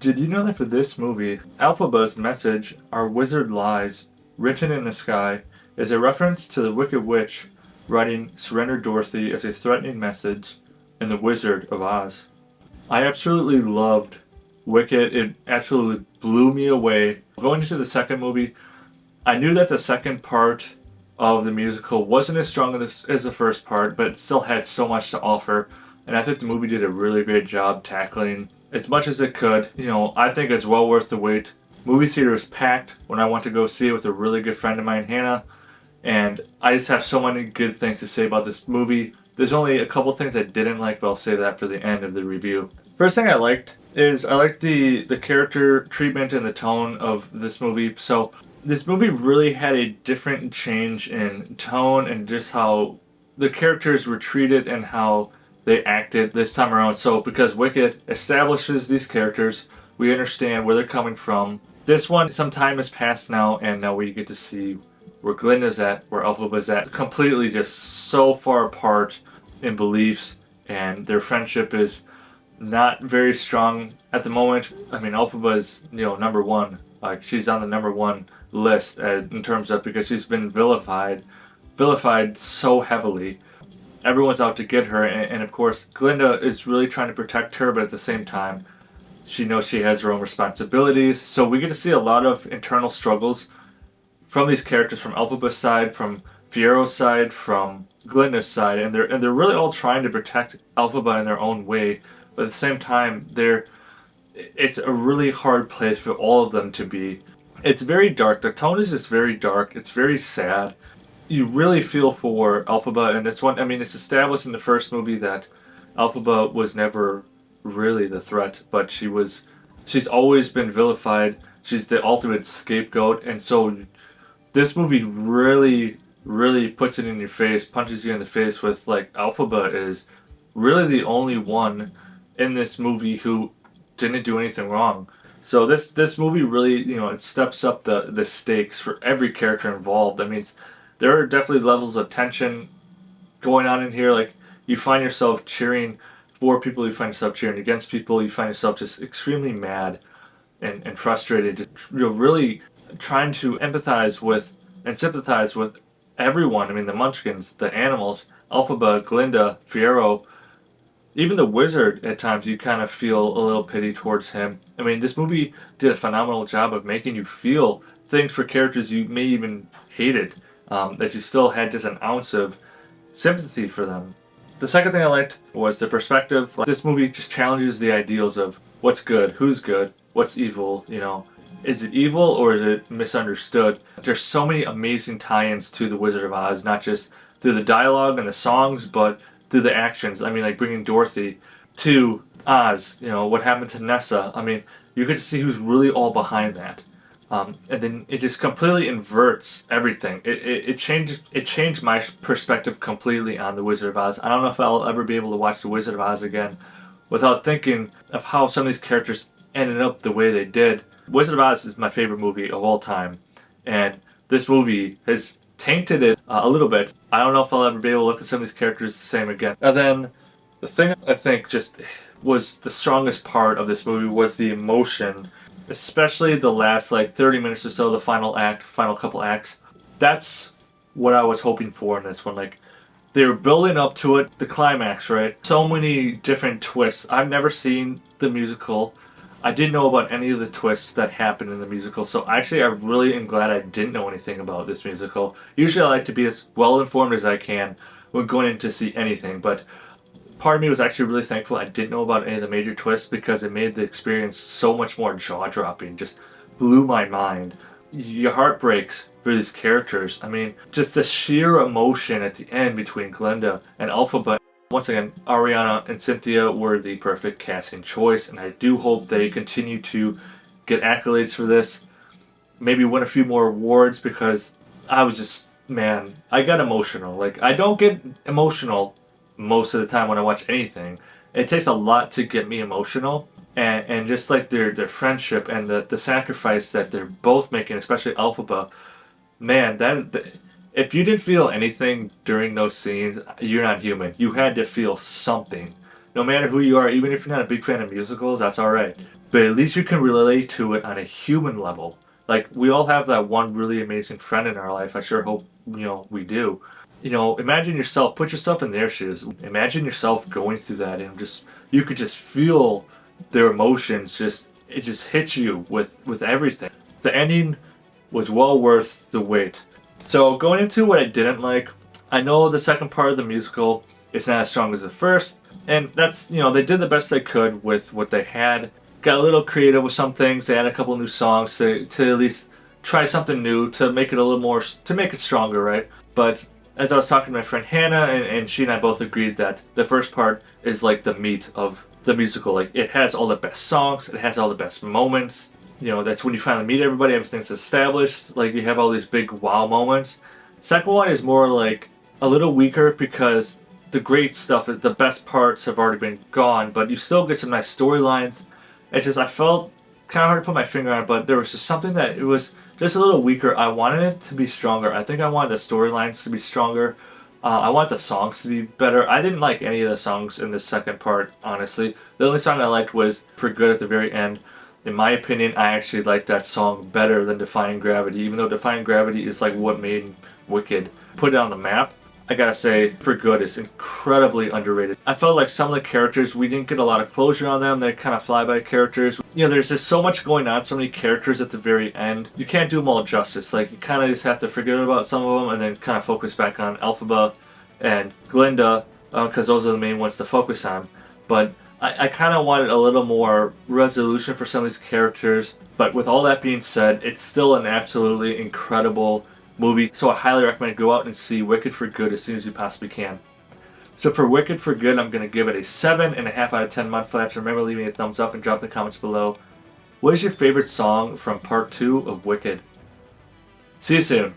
Did you know that for this movie, Elphaba's message, "Our wizard lies, written in the sky," is a reference to the Wicked Witch writing "Surrender Dorothy" as a threatening message in The Wizard of Oz. I absolutely loved Wicked. It absolutely blew me away. Going into the second movie, I knew that the second part of the musical wasn't as strong as the first part, but it still had so much to offer. And I think the movie did a really great job tackling as much as it could. I think it's well worth the wait. Movie theater was packed when I went to go see it with a really good friend of mine, Hannah. And I just have so many good things to say about this movie. There's only a couple things I didn't like, but I'll say that for the end of the review. First thing I liked is I liked the character treatment and the tone of this movie. So this movie really had a different change in tone and just how the characters were treated and how they acted this time around. So because Wicked establishes these characters, we understand where they're coming from. This one, some time has passed now, and now we get to see where Glinda's at, where Elphaba's at. Completely just so far apart in beliefs, and their friendship is not very strong at the moment. I mean, Elphaba is, number one. Like, she's on the number one list in terms of, because she's been vilified so heavily. Everyone's out to get her, and of course, Glinda is really trying to protect her, but at the same time, she knows she has her own responsibilities. So we get to see a lot of internal struggles from these characters, from Elphaba's side, from Fiero's side, from Glinda's side, and they're really all trying to protect Elphaba in their own way. But at the same time, it's a really hard place for all of them to be. It's very dark. The tone is just very dark. It's very sad. You really feel for Elphaba, and it's one. I mean, it's established in the first movie that Elphaba was never really the threat, but she's always been vilified. She's the ultimate scapegoat, and so this movie really, really puts it in your face, punches you in the face with, like, Elphaba is really the only one in this movie who didn't do anything wrong. So this movie really, it steps up the stakes for every character involved. I mean, there are definitely levels of tension going on in here. Like, you find yourself cheering for people, you find yourself cheering against people, you find yourself just extremely mad and frustrated. Just, really trying to empathize with and sympathize with everyone. I mean, the Munchkins, the animals, Elphaba, Glinda, Fiero, even the wizard. At times, you kind of feel a little pity towards him. I mean, this movie did a phenomenal job of making you feel things for characters you may even hated, that you still had just an ounce of sympathy for them. The second thing I liked was the perspective. Like, this movie just challenges the ideals of what's good, who's good, what's evil, Is it evil or is it misunderstood? There's so many amazing tie-ins to The Wizard of Oz, not just through the dialogue and the songs, but through the actions. I mean, like bringing Dorothy to Oz, what happened to Nessa. I mean, you get to see who's really all behind that. And then it just completely inverts everything. It changed my perspective completely on The Wizard of Oz. I don't know if I'll ever be able to watch The Wizard of Oz again without thinking of how some of these characters ended up the way they did. Wizard of Oz is my favorite movie of all time, and this movie has tainted it a little bit. I don't know if I'll ever be able to look at some of these characters the same again. And then the thing I think just was the strongest part of this movie was the emotion, especially the last 30 minutes or so, the final couple acts. That's what I was hoping for in this one. Like, they were building up to it, the climax, right? So many different twists. I've never seen the musical. I didn't know about any of the twists that happened in the musical, so actually I really am glad I didn't know anything about this musical. Usually I like to be as well informed as I can when going in to see anything, but part of me was actually really thankful I didn't know about any of the major twists, because it made the experience so much more jaw-dropping, just blew my mind. Your heart breaks for these characters. I mean, just the sheer emotion at the end between Glinda and Elphaba. Once again, Ariana and Cynthia were the perfect casting choice, and I do hope they continue to get accolades for this. Maybe win a few more awards, because I was just, man, I got emotional. Like, I don't get emotional most of the time when I watch anything. It takes a lot to get me emotional, and just like their friendship and the sacrifice that they're both making, especially Elphaba, man, if you didn't feel anything during those scenes, you're not human. You had to feel something. No matter who you are, even if you're not a big fan of musicals, that's alright. but at least you can relate to it on a human level. Like, we all have that one really amazing friend in our life. I sure hope, we do. Imagine yourself, put yourself in their shoes. Imagine yourself going through that and you could just feel their emotions, it just hits you with everything. The ending was well worth the wait. So going into what I didn't like, I know the second part of the musical is not as strong as the first, and that's, they did the best they could with what they had. Got a little creative with some things. They had a couple new songs to at least try something new to make it a little more, to make it stronger, right? But as I was talking to my friend Hannah, and she and I both agreed that the first part is like the meat of the musical. Like, it has all the best songs, it has all the best moments. That's when you finally meet everybody, everything's established. Like, you have all these big wow moments. Second one is more like a little weaker because the great stuff, the best parts have already been gone, but you still get some nice storylines. It's just, I felt kind of hard to put my finger on it, but there was just something that it was just a little weaker. I wanted it to be stronger. I think I wanted the storylines to be stronger. I want the songs to be better. I didn't like any of the songs in the second part, honestly. The only song I liked was For Good at the very end. In my opinion, I actually like that song better than Defying Gravity, even though Defying Gravity is like what made Wicked put it on the map. I gotta say, For Good is incredibly underrated. I felt like some of the characters, we didn't get a lot of closure on them. They're kind of flyby characters. There's just so much going on, so many characters at the very end. You can't do them all justice. Like, you kind of just have to forget about some of them and then kind of focus back on Elphaba and Glinda, because those are the main ones to focus on. But I kind of wanted a little more resolution for some of these characters. But with all that being said, it's still an absolutely incredible movie. So I highly recommend go out and see Wicked for Good as soon as you possibly can. So for Wicked for Good, I'm going to give it a 7.5 out of 10 Mudflaps. Remember, leaving a thumbs up and drop the comments below. What is your favorite song from part 2 of Wicked? See you soon.